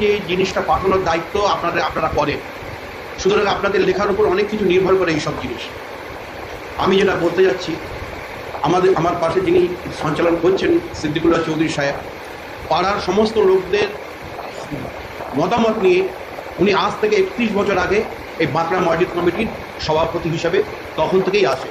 যে জিনিসটা পাঠানোর দায়িত্ব আপনারা করেন, সুতরাং আপনাদের লেখার উপর অনেক কিছু নির্ভর করে এইসব জিনিস। আমি যেটা বলতে যাচ্ছি, আমার পাশে যিনি সঞ্চালন করছেন সিদ্দিকুল্লাহ চৌধুরী সাহেব, পাড়ার সমস্ত লোকদের মতামত নিয়ে উনি আজ থেকে 31 বছর আগে এই বাঁকড়া মসজিদ কমিটির সভাপতি হিসাবে তখন থেকেই আসে।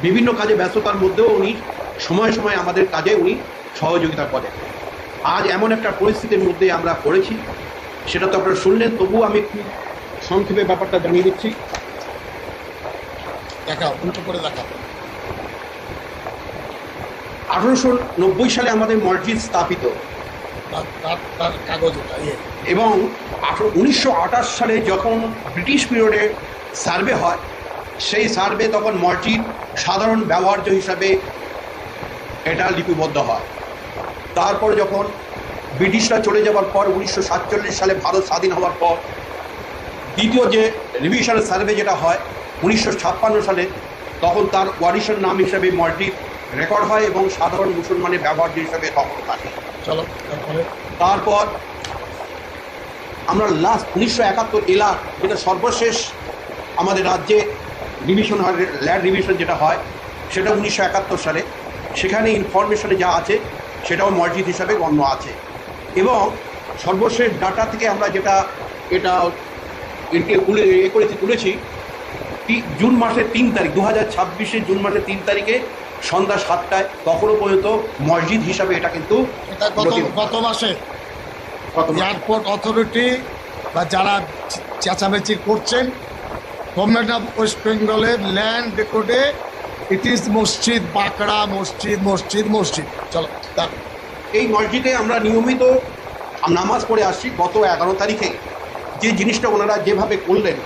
বিভিন্ন কাজে ব্যস্ততার মধ্যেও উনি সময় সময় আমাদের কাজে উনি সহযোগিতা করেন। আজ এমন একটা পরিস্থিতির মধ্যে আমরা পড়েছি, সেটা তো আপনারা শুনলেন, তবুও আমি একটু সংক্ষেপে ব্যাপারটা জানিয়ে দিচ্ছি। দেখাও, উল্টো করে দেখাও। 1890 সালে আমাদের মসজিদ স্থাপিত তার কাগজ এবং 1928 সালে যখন ব্রিটিশ পিরিয়ডে সার্ভে হয়, সেই সার্ভে তখন মসজিদ সাধারণ ব্যবহার্য হিসাবে এটা লিপিবদ্ধ হয়। তারপর যখন ব্রিটিশরা চলে যাওয়ার পর 1947 সালে ভারত স্বাধীন হওয়ার পর দ্বিতীয় যে রিভিশন সার্ভে যেটা হয় 1956 সালে, তখন তার ওয়ারিশন নাম হিসাবে মসজিদ রেকর্ড হয় এবং সাধারণ মুসলমানের ব্যবহার্য হিসাবে তখন থাকে। চলো, তারপর আমরা লাস্ট 1971 এলার যেটা সর্বশেষ আমাদের রাজ্যে ডিভিশন হয়, ল্যান্ড ডিভিশন যেটা হয়, সেটা 1971 সালে। সেখানে ইনফরমেশনে যা আছে সেটাও মসজিদ হিসাবে গণ্য আছে। এবং সর্বশেষ ডাটা থেকে আমরা যেটা তুলেছি জুন মাসের 3 তারিখ 2026 জুন মাসের 3 তারিখে সন্ধ্যা 7টায় তখনও পর্যন্ত মসজিদ হিসাবে এটা কিন্তু গত মাসে এয়ারপোর্ট অথরিটি বা যারা চেঁচামেচি করছেন, গভর্নমেন্ট অফ ওয়েস্ট বেঙ্গলের ল্যান্ড রেকর্ডে ইট ইজ মসজিদ বাঁকড়া, মসজিদ মসজিদ মসজিদ। চলো, এই মসজিদে আমরা নিয়মিত নামাজ পড়ে আসছি। গত 11 তারিখে যে জিনিসটা ওনারা যেভাবে করলেন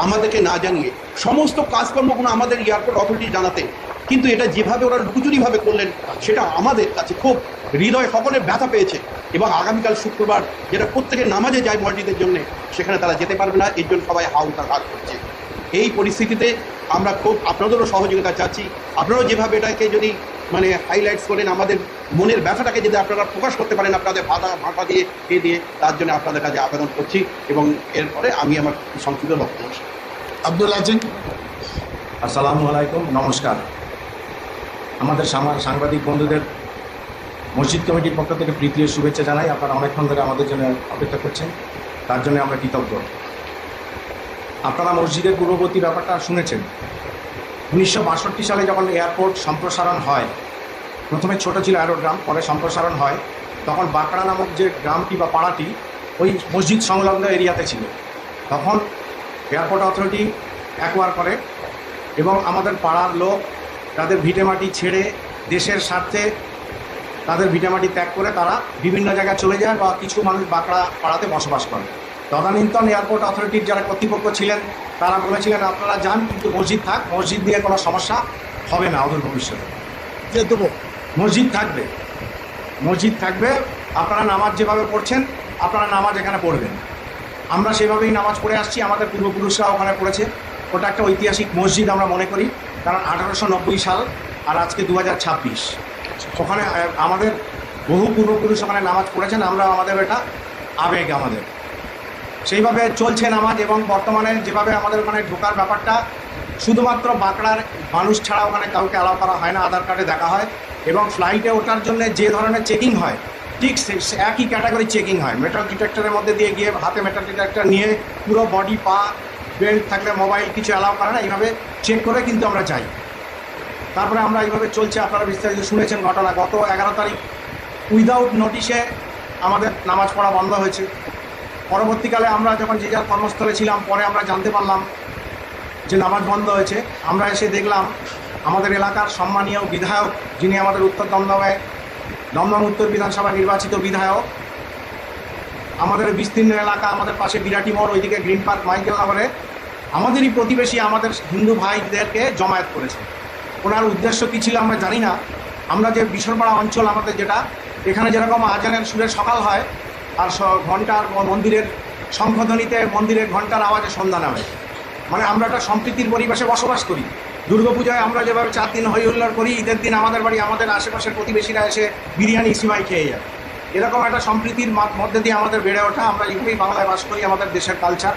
আমাদেরকে না জানিয়ে, সমস্ত কাজকর্মগুলো আমাদের এয়ারপোর্ট অথরিটি জানাতেন, কিন্তু এটা যেভাবে ওরা লুকোচুরিভাবে করলেন সেটা আমাদের কাছে খুব হৃদয় সকলের ব্যথা পেয়েছে। এবং আগামীকাল শুক্রবার যেটা প্রত্যেকের নামাজে যায় মসজিদের জন্য, সেখানে তারা যেতে পারবে না, এর জন্য সবাই হাউতার করছে। এই পরিস্থিতিতে আমরা খুব আপনাদেরও সহযোগিতা চাচ্ছি। আপনারাও যেভাবে এটাকে যদি হাইলাইটস করেন, আমাদের মনের ব্যথাটাকে যদি আপনারা প্রকাশ করতে পারেন আপনাদের ভাষা দিয়ে তার জন্য আপনাদের কাছে আবেদন করছি। এবং এরপরে আমি আমার সংক্ষিপ্ত বক্তব্য। আব্দুল আজিম। আসসালামু আলাইকুম, নমস্কার। আমাদের সাংবাদিক বন্ধুদের মসজিদ কমিটির পক্ষ থেকে প্রীতি ও শুভেচ্ছা জানাই। আপনারা অনেকক্ষণ ধরে আমাদের জন্য অপেক্ষা করছেন, তার জন্য আমরা কৃতজ্ঞ। আপনারা মসজিদের পূর্ববর্তী ব্যাপারটা শুনেছেন। 1962 সালে যখন এয়ারপোর্ট সম্প্রসারণ হয়, প্রথমে ছোট ছিল অ্যারোড্রাম, পরে সম্প্রসারণ হয়, তখন বাঁকড়া নামক যে গ্রামটি বা পাড়াটি ওই মসজিদ সংলগ্ন এরিয়াতে ছিল। তখন এয়ারপোর্ট অথরিটি অ্যাকোয়ার করে এবং আমাদের পাড়ার লোক তাদের ভিটেমাটি ছেড়ে দেশের স্বার্থে তাদের ভিটেমাটি ত্যাগ করে তারা বিভিন্ন জায়গায় চলে যায় বা কিছু মানুষ বাঁকড়া পাড়াতে বসবাস করে। তদানীন্তন এয়ারপোর্ট অথরিটির যারা কর্তৃপক্ষ ছিলেন তারা বলেছিলেন আপনারা যান, কিন্তু মসজিদ থাক, মসজিদ নিয়ে কোনো সমস্যা হবে না অদূর ভবিষ্যতে। যে দেবো মসজিদ থাকবে, আপনারা নামাজ যেভাবে পড়ছেন আপনারা নামাজ এখানে পড়বেন। আমরা সেভাবেই নামাজ পড়ে আসছি, আমাদের পূর্বপুরুষরা ওখানে পড়েছে। ওটা একটা ঐতিহাসিক মসজিদ আমরা মনে করি, কারণ 1890 সাল আর আজকে 2026। ওখানে আমাদের বহু পূর্বপুরুষ ওখানে নামাজ পড়েছেন, আমরা আমাদের এটা আবেগ আমাদের সেইভাবে চলছে নামাজ। এবং বর্তমানে যেভাবে আমাদের ওখানে ঢোকার ব্যাপারটা শুধুমাত্র বাঁকড়ার মানুষ ছাড়া ওখানে কাউকে অ্যালাউ করা হয় না, আধার কার্ডে দেখা হয়। এবং ফ্লাইটে ওঠার জন্য যে ধরনের চেকিং হয় ঠিক একই ক্যাটাগরি চেকিং হয়। মেটাল ডিটেক্টরের মধ্যে দিয়ে গিয়ে হাতে মেটাল ডিটেক্টর নিয়ে পুরো বডি, পা, বেল্ট থাকলে মোবাইল কিছু অ্যালাউ করে না, এইভাবে চেক করে কিন্তু আমরা যাই। তারপরে আমরা এইভাবে চলছে, আপনারা বিস্তারিত শুনেছেন ঘটনা। গত 11 তারিখ উইদাউট নোটিশে আমাদের নামাজ পড়া বন্ধ হয়েছে। পরবর্তীকালে আমরা যখন যে যার কর্মস্থলে ছিলাম, পরে আমরা জানতে পারলাম যে নামাজ বন্ধ হয়েছে। আমরা এসে দেখলাম আমাদের এলাকার সম্মানীয় বিধায়ক, যিনি আমাদের উত্তর দমদম উত্তর বিধানসভা নির্বাচিত বিধায়ক, আমাদের বিস্তীর্ণ এলাকা, আমাদের পাশে বিরাটি মোড়, ওইদিকে গ্রিন পার্ক, মাইকেল নগরে আমাদেরই প্রতিবেশী আমাদের হিন্দু ভাইদেরকে জমায়েত করেছে। ওনার উদ্দেশ্য কী ছিল আমরা জানি না। আমরা যে বিশনপাড়া অঞ্চল আমাদের, যেটা এখানে যেরকম আজানের সুরে সকাল হয় আর ঘণ্টার মন্দিরের শঙ্খধ্বনিতে মন্দিরের ঘণ্টার আওয়াজে সন্ধ্যা নামে, আমরা একটা সম্প্রীতির পরিবেশে বসবাস করি। দুর্গাপূজায় আমরা যেভাবে 4 দিন হই হুল্লোড় করি, ঈদের দিন আমাদের বাড়ি আমাদের আশেপাশের প্রতিবেশীরা এসে বিরিয়ানি সিমাই খেয়ে যায়। এরকম একটা সম্প্রীতির মধ্যে দিয়ে আমাদের বেড়ে ওঠা, আমরা এইভাবেই বাংলায় বাস করি, আমাদের দেশের কালচার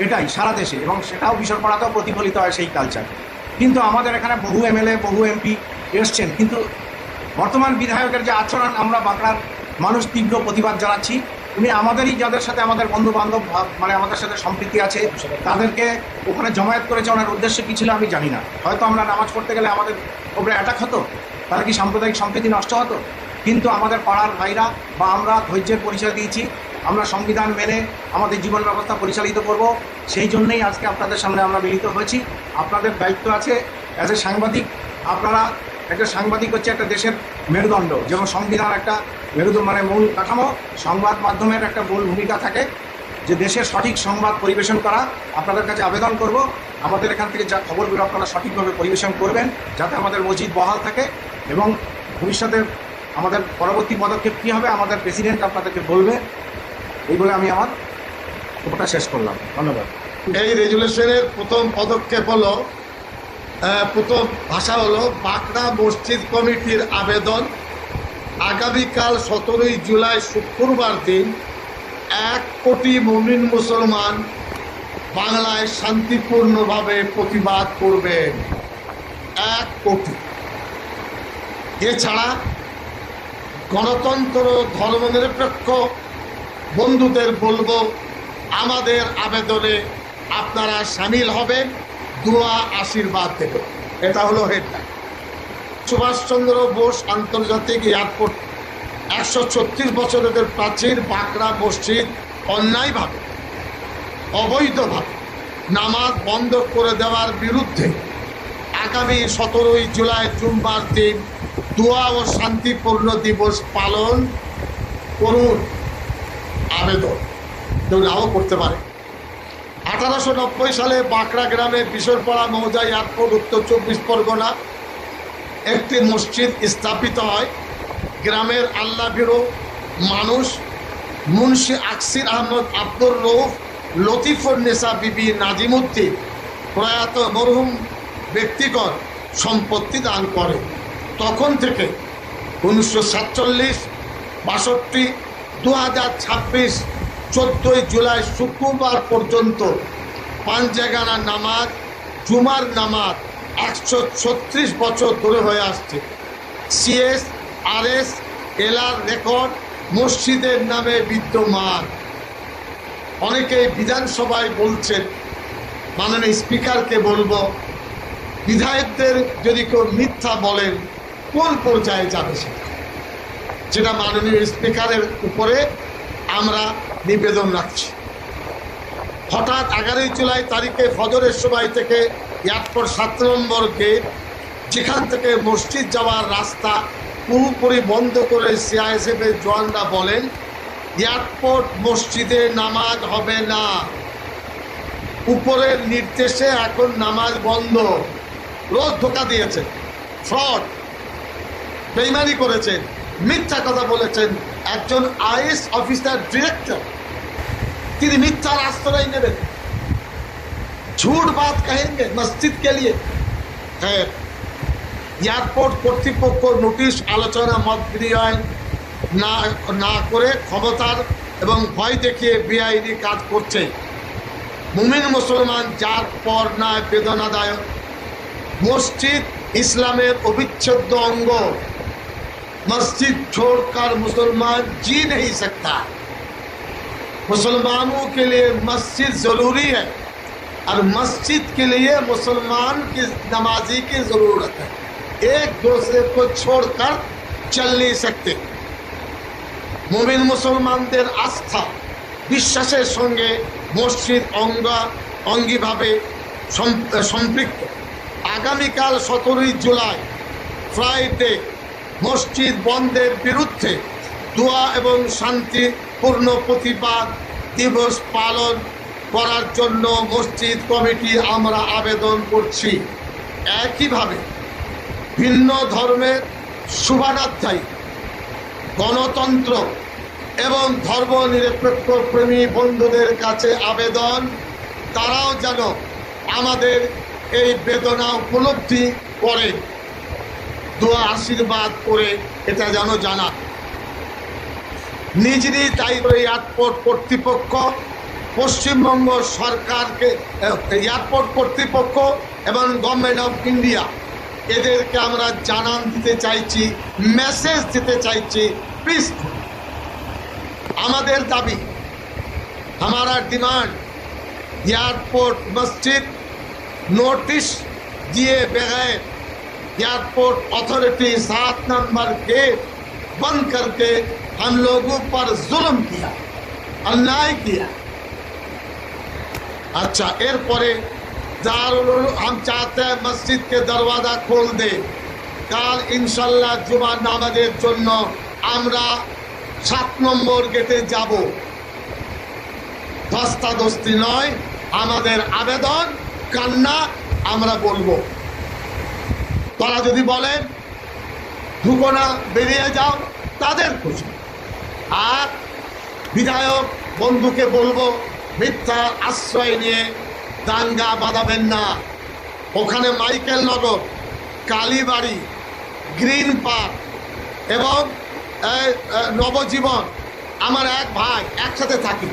এটাই সারা দেশে, এবং সেটাও বিশ্বপাড়াতেও প্রতিফলিত হয় সেই কালচার। কিন্তু আমাদের এখানে বহু এমএলএ বহু এমপি এসছেন, কিন্তু বর্তমান বিধায়কের যে আচরণ, আমরা বাঁকড়ার মানুষ তীব্র প্রতিবাদ জানাচ্ছি। উনি আমাদেরই, যাদের সাথে আমাদের বন্ধু বান্ধব মানে আমাদের সাথে সম্প্রীতি আছে, তাদেরকে ওখানে জমায়েত করেছে। ওনার উদ্দেশ্য কী ছিল আমি জানি না, হয়তো আমরা নামাজ পড়তে গেলে আমাদের ওপরে অ্যাটাক হতো, তাহলে কি সাম্প্রদায়িক সম্প্রীতি নষ্ট হতো? কিন্তু আমাদের পাড়ার ভাইরা বা আমরা ধৈর্যের পরিচয় দিয়েছি, আমরা সংবিধান মেনে আমাদের জীবন ব্যবস্থা পরিচালিত করব। সেই জন্যই আজকে আপনাদের সামনে আমরা মিলিত হয়েছি। আপনাদের দায়িত্ব আছে অ্যাজ এ সাংবাদিক, আপনারা একটা সাংবাদিক হচ্ছে একটা দেশের মেরুদণ্ড, যেমন সংবিধান একটা মেরুদণ্ড মানে মূল কাঠামো, সংবাদ মাধ্যমের একটা মূল ভূমিকা থাকে যে দেশের সঠিক সংবাদ পরিবেশন করা। আপনাদের কাছে আবেদন করব, আমাদের এখান থেকে যা খবরগুলো আপনারা সঠিকভাবে পরিবেশন করবেন, যাতে আমাদের মসজিদ বহাল থাকে, এবং ভবিষ্যতে আমাদের পরবর্তী পদক্ষেপ কী হবে আমাদের প্রেসিডেন্ট আপনাদেরকে বলবে। এই বলে আমি আমার ওটা শেষ করলাম। ধন্যবাদ। এই রেজুলেশনের প্রথম পদক্ষেপ হলো, প্রথম ভাষা হলো বাঁকড়া মসজিদ কমিটির আবেদন আগামীকাল 17ই জুলাই শুক্রবার দিন 1 কোটি মুমিন মুসলমান বাংলায় শান্তিপূর্ণভাবে প্রতিবাদ করবেন। 1 কোটি। এছাড়া গণতন্ত্র ধর্মনিরপেক্ষ বন্ধুদের বলবো, আমাদের আবেদনে আপনারা সামিল হবেন, দোয়া আশীর্বাদ দেবেন। এটা হলো হেডলাইন। সুভাষচন্দ্র বোস আন্তর্জাতিক এয়ারপোর্ট 136 বছরের প্রাচীন বাঁকড়া মসজিদ অন্যায়ভাবে অবৈধভাবে নামাজ বন্ধ করে দেওয়ার বিরুদ্ধে আগামী 17ই জুলাই জুম্মার দিন দোয়া ও শান্তিপূর্ণ দিবস পালন করুন। আবেদন কেউ নাও করতে পারে। 1890 সালে বাঁকড়া গ্রামে বিশরপাড়া মৌজা এয়ারপোর্ট, উত্তর 24 পরগনা একটি মসজিদ স্থাপিত হয়। গ্রামের আল্লাহ ভীরু মানুষ মুন্সি আকসির আহমদ, আব্দুর রউফ, লতিফুন্নেসা বিবি নাজিমুদ্দিন প্রয়াত মরহুম ব্যক্তিগত সম্পত্তি দান করে। তখন থেকে 1947, 62, 2026 14ই জুলাই শুক্রবার পর্যন্ত পাঞ্জাগানা নামাজ, জুমার নামাজ 136 বছর ধরে হয়ে আসছে। সিএস আরএস এলার রেকর্ড মসজিদের নামে বিদ্যমান। অনেকেই বিধানসভায় বলছেন, মাননীয় স্পিকারকে বলবো, বিধায়কদের যদি কেউ মিথ্যা বলেন কোন পর্যায়ে যাবে সেটা, যেটা মাননীয় স্পিকারের উপরে আমরা নিবেদন রাখছি। হঠাৎ 11ই জুলাই তারিখে ফজরের সময় থেকে এয়ারপোর্ট 7 নম্বর গেট, যেখান থেকে মসজিদ যাওয়ার রাস্তা পুরোপুরি বন্ধ করে সিআইএসএফের জওয়ানরা বলেন এয়ারপোর্ট মসজিদে নামাজ হবে না। উপরের নির্দেশে এখন নামাজ বন্ধ। রোজ ধোকা দিয়েছেন, ফ্রড, বেইমানি করেছেন, মিথ্যা কথা বলেছেন। একজন আইএস অফিসার ডিরেক্টর, তিনি মিথ্যার আশ্রয় নেবেন, झूठ बात कहेंगे मस्जिद के लिए। এয়ারপোর্ট কর্তৃপক্ষ নোটিশ, আলোচনা, মত বিনিময় না করে ক্ষমতার এবং ভয় দেখিয়ে বেআইনি কাজ করছে। মুমিন মুসলমান যার পর না বেদনাদায়ক। মসজিদ ইসলামের অবিচ্ছেদ্য অঙ্গ। मस्जिद छोड़कर मुसलमान जी नहीं सकता। मुसलमानों के लिए मस्जिद जरूरी है और मस्जिद के लिए मुसलमान की नमाजी की जरूरत है। एक दूसरे को छोड़कर चल नहीं सकते। मुमिन मुसलमानদের আস্থা বিশ্বাসের সঙ্গে মসজিদ অঙ্গীভাবে সম্পৃক্ত। আগামীকাল 17ই জুলাই ফ্রাইডে মসজিদ বন্ধের বিরুদ্ধে দোয়া এবং শান্তিপূর্ণ প্রতিবাদ দিবস পালন করার জন্য মসজিদ কমিটি আমরা আবেদন করছি। একইভাবে ভিন্ন ধর্মের শুভানুধ্যায়ী, গণতন্ত্র এবং ধর্মনিরপেক্ষ প্রেমী বন্ধুদের কাছে আবেদন, তারাও যেন আমাদের এই বেদনা উপলব্ধি করে দোয়া আশীর্বাদ করে এটা যেন জানা। নিজ নিজ দায়িত্ব এয়ারপোর্ট কর্তৃপক্ষ, পশ্চিমবঙ্গ সরকারকে, এয়ারপোর্ট কর্তৃপক্ষ এবং গভর্নমেন্ট অফ ইন্ডিয়া এদেরকে আমরা জানান দিতে চাইছি, মেসেজ দিতে চাইছি, প্লিজ আমাদের দাবি, हमारा डिमांड एयरपोर्ट मस्जिद नोटिस दिए बगैर एयरपोर्ट अथॉरिटी 7 नंबर गेट बंद करके हम लोगों पर जुल्म किया, अन्याय किया। अच्छा, एरपरे हम चाहते हैं मस्जिद के दरवाजा खोल दे। काल इंशाल्लाह जुमा नामाजेर जोन्नो आमरा 7 नम्बर गेटे जाबो। ধস্তাধস্তি নয়, আমাদের আবেদন কান্না আমরা বলবো। তারা যদি বলেন ঢুকো না, বেরিয়ে যাও, তাদের খুশি। আর বিধায়ক বন্ধুকে বলবো মিথ্যা আশ্রয় নিয়ে দাঙ্গা বাঁধাবেন না। ওখানে মাইকেল নগর, কালীবাড়ি, গ্রিন পার্ক এবং নবজীবন আমার এক ভাই, একসাথে থাকি।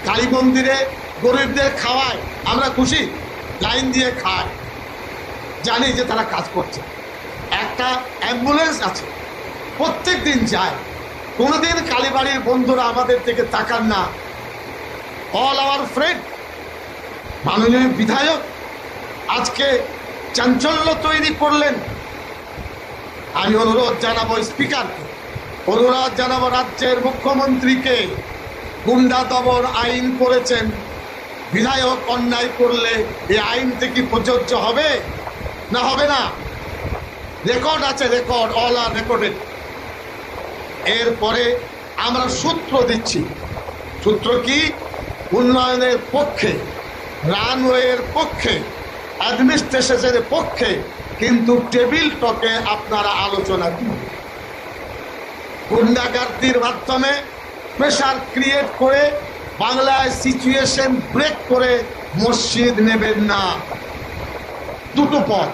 কালী মন্দিরে গরিবদের খাওয়ায়, আমরা খুশি, লাইন দিয়ে খায়, জানি যে তারা কাজ করছে। একটা অ্যাম্বুলেন্স আছে, প্রত্যেক দিন যায়। কোনোদিন কালীবাড়ির বন্ধুরা আমাদের থেকে তাকান না। All our friend. মাননীয় বিধায়ক আজকে চাঞ্চল্য তৈরি করলেন। আমি অনুরোধ জানাবো স্পিকারকে, অনুরোধ জানাবো রাজ্যের মুখ্যমন্ত্রীকে। গুন্ডা দমন আইন করেছেন, বিধায়ক অন্যায় করলে এই আইন থেকে প্রযোজ্য হবে না হবে না? রেকর্ড আছে, রেকর্ড, অল আর রেকর্ডেড। এরপরে আমরা সূত্র দিচ্ছি। সূত্র কি? উন্নয়নের পক্ষে, রানওয়ের পক্ষে, অ্যাডমিনিস্ট্রেশনের পক্ষে, কিন্তু টেবিল টকে আপনারা আলোচনা করুন। গুন্ডাগার্দির মাধ্যমে প্রেশার ক্রিয়েট করে বাংলায় সিচুয়েশন ব্রেক করে মসজিদ নেবেন না। দুটো পথ।